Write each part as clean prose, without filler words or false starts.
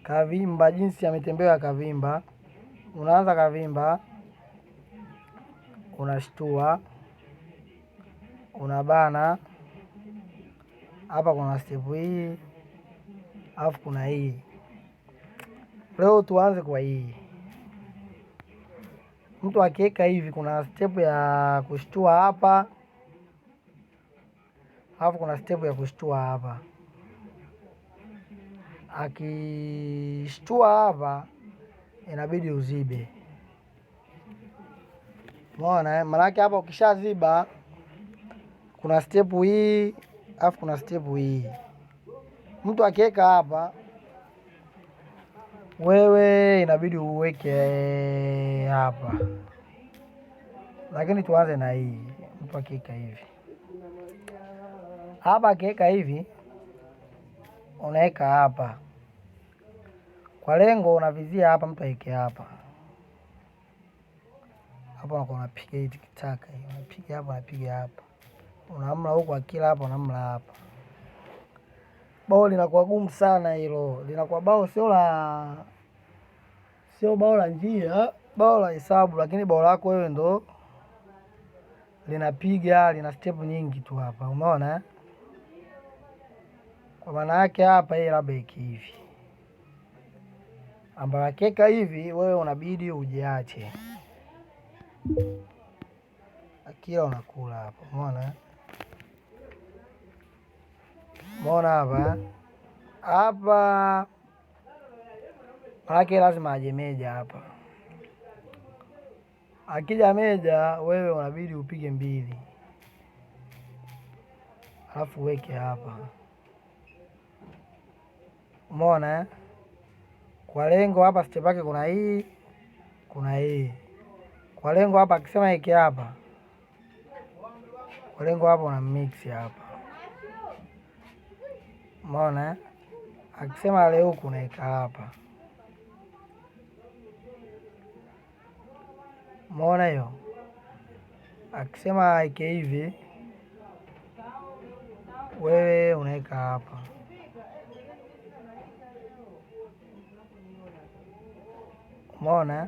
kavimba, jinsi ya mitembeo ya kavimba. Unaanza kavimba, unashtua, unabana. Hapa kuna step hii, alafu kuna hii. Leo tuanze kwa hii. Mtu akiweka hivi, kuna step ya kushtua hapa, alafu kuna step ya kushtua hapa. Akishtua hapa, inabidi uzibe. Umeona maanake hapa ukishaziba kuna step hii, alafu kuna step hii. Mtu akiweka hapa, wewe inabidi uweke hapa. Lakini tuanze na hii. Mtu akiweka hivi. Hapa akiweka hivi, unaweka hapa. Kwa lengo unavizia hapa, mtu aweke hapa. Hapa unakuwa unapiga hii tikitaka hii. Unapiga hapa, unapiga hapa. Unamla huko akila hapa, unamla hapa. Bao linakuwa gumu sana hilo. Linakuwa bao sio bao la njia, bao la hesabu, lakini bao lako wewe ndo lina step nyingi tu hapa. Umeona? Kwa maana yake hapa hii labda hivi. Ambapo akeka hivi, wewe unabidi ujiache. Akila unakula hapa. Umeona? Umeona hapa? Hapa maanake lazima aje meja hapa. Akija meja, wewe unabidi upige 2. Alafu weke hapa. Umeona? Kwa lengo hapa step yake kuna hii, kuna hii. Kwa lengo hapa akisema weke hapa. Kwa lengo hapa una mix hapa. Umeona? Akisema leo huku unaweka hapa. Umeona hiyo? Akisema weke hivi, wewe unaweka hapa. Umeona?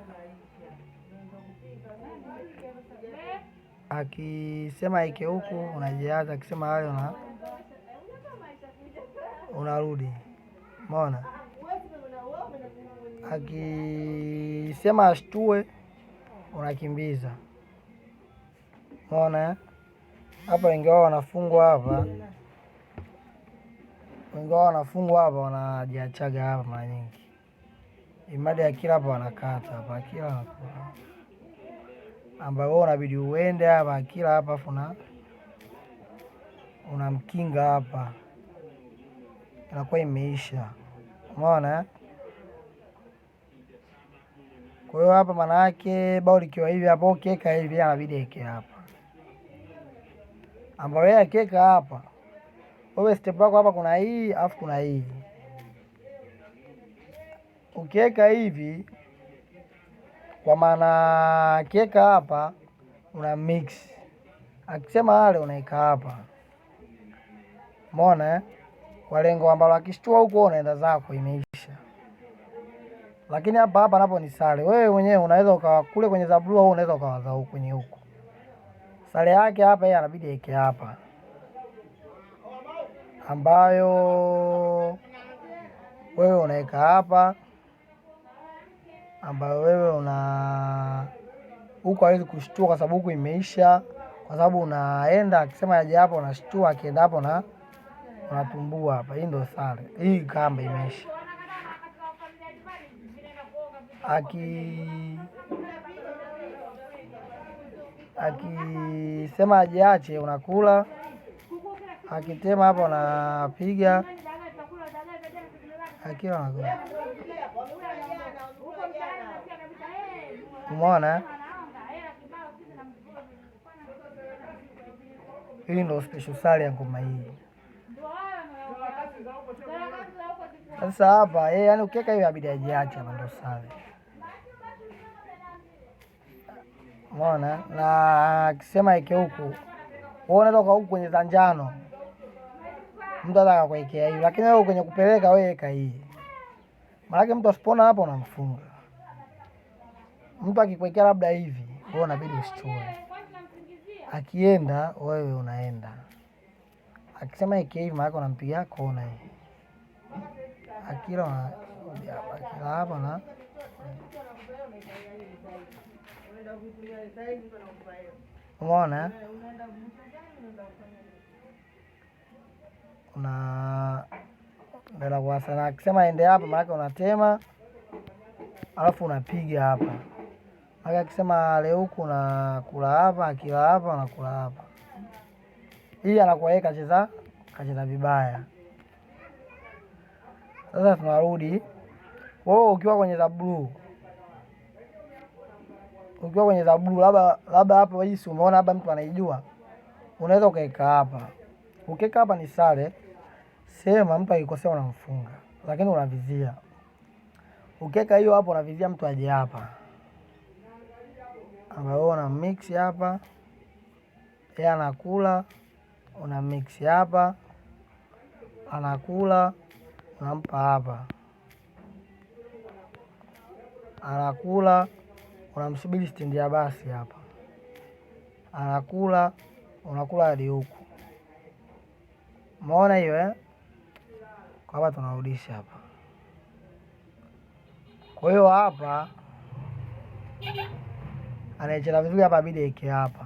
Akisema ike huku unajiaza, akisema wale unarudi. Umeona? Akisema ashtue unakimbiza. Umeona? Hapa wengi wao wanafungwa hapa. Wengi wao wanafungwa hapa, wanajiachaga hapa mara nyingi. Imadi ya kila hapa wanakata hapa, kila wanakula. Ambapo wewe unabidi uende hapa, kila hapa funa unamkinga hapa. Inakuwa imeisha. Umeona? Kwa hiyo hapa maana yake bao likiwa hivi hapo, ukeka hivi inabidi eke hapa. Ambapo yeye akeka hapa, wewe step yako hapa kuna hii, afu kuna hii. Ukiweka hivi, kwa maana akiweka hapa una mix. Akisema wale unaweka hapa. Umeona? Kwa lengo ambalo akishtua huko unaenda zako, imeisha. Lakini hapa napo ni sare. Wewe mwenyewe unaweza ukawa kule kwenye za blue au unaweza ukawaza huko kwenye huko. Sare yake hapa yeye anabidi yeke hapa. Ambayo wewe unaweka hapa. Ambayo wewe huko hawezi kushtua kwa sababu huko imeisha. Kwa sababu unaenda akisema aje hapo unashtua, akienda hapo na unatumbua hapa. Hii ndio sare. Hii kamba imeisha. Akisema ajiache unakula. Akitema hapo unapiga. Akila unakula. Umeona? Hii ndio special sare ya ngoma hii. Sasa hapa yani ukiweka hiyo inabidi ajiache, hapa ndio sare. Umeona? Na akisema ike huku, wewe unaweza huku kwenye za njano. mtu ataka kuwekea hiyo, lakini wewe kwenye kupeleka wewe weka hii. Maana mtu asipona hapo unamfunga. Mtu akikwekea labda hivi, wewe unabidi usichue. Akienda wewe unaenda. Akisema ike hivi maana unampigia kona hii. Akila hapa na umeona una ndela kwa sana. Akisema ende hapa maana unatema alafu unapiga hapa. Maana akisema leo huku unakula hapa, akila hapa unakula hapa. Hii anakuwa yeye kacheza vibaya. Sasa tunarudi. Wewe ukiwa kwenye za blue. Ukiwa kwenye za blue labda hapo hii si umeona labda mtu anaijua. Unaweza ukaeka hapa. Ukiweka hapa ni sare. Sema mtu akikosea unamfunga. Lakini unavizia. Ukiweka hiyo hapo unavizia mtu aje hapa. Ambapo una mix hapa. Yeye anakula, una mix hapa. Anakula, unampa hapa. Anakula, unamsubiri stendi ya basi hapa. Anakula, unakula hadi huku. Umeona hiyo Kwa hapa tunarudisha hapa. Kwa hiyo hapa anaicheza vizuri hapa bidi eke hapa.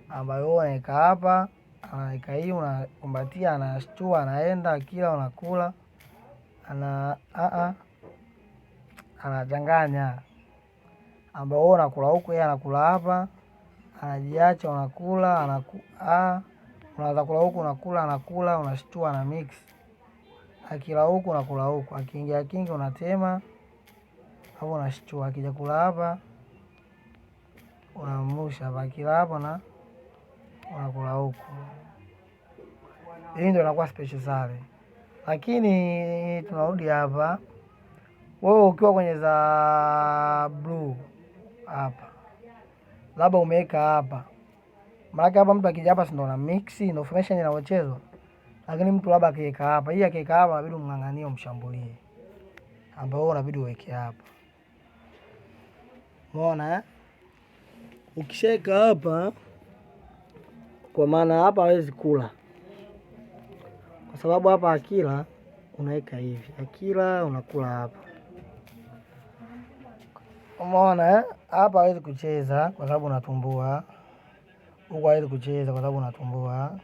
Ambayo wewe unaweka hapa, anaweka hii unakumbatia, anashtua, anaenda kila unakula. Anachanganya. Ambayo wewe unakula huko yeye anakula hapa. Anajiacha unakula, unaanza kula huku unakula, anakula, unashtua na mix. Akila huku unakula huku, akiingia kingi unatema. Hapo unashtua, akija kula hapa unamusha hapa, akila hapa na unakula huku. Hii ndio inakuwa special sare. Lakini tunarudi hapa. Wewe ukiwa kwenye za blue hapa. Labda umeweka hapa. Maana hapa mtu akija hapa si ndo na mix, no formation inayochezwa. Lakini mtu labda akiweka hapa, hii akiweka hapa inabidi umng'ang'anie umshambulie. Ambao unabidi uweke hapa. Umeona Ukisheka hapa kwa maana hapa hawezi kula. Kwa sababu hapa akila unaweka hivi. Akila unakula hapa. Umeona hapa hawezi kucheza kwa sababu unatumbua. Huko hawezi kucheza kwa sababu unatumbua.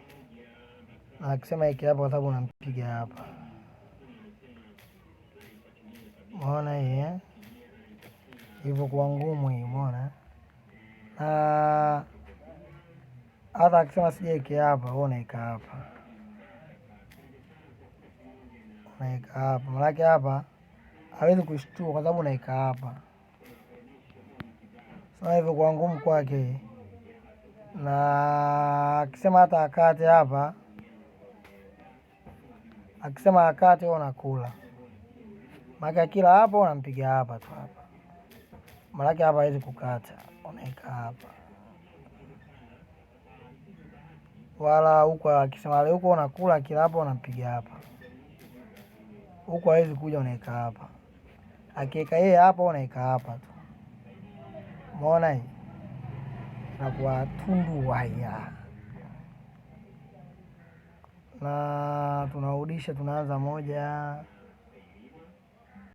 Na akisema hiki hapa kwa sababu unampiga hapa. Umeona hii hivyo kwa ngumu hii, umeona? Na hata akisema sijeke hapa, wewe unaika hapa. Unaika hapa. Maana hapa hawezi kushtua kwa sababu unaika hapa. Sasa hivyo kwa ngumu kwake. Na akisema hata akate hapa. Akisema akate wewe unakula. Maana kila hapo unampiga hapa tu hapa. Maana hapa hawezi kukata. Unaika hapa. Wala huko akisema leo huko unakula kila hapo unampiga hapa. Huko hawezi kuja unaika hapa. Akiweka yeye hapa unaika hapa tu. Umeona hii? Na kwa tundu waya. Na tunarudisha tunaanza moja.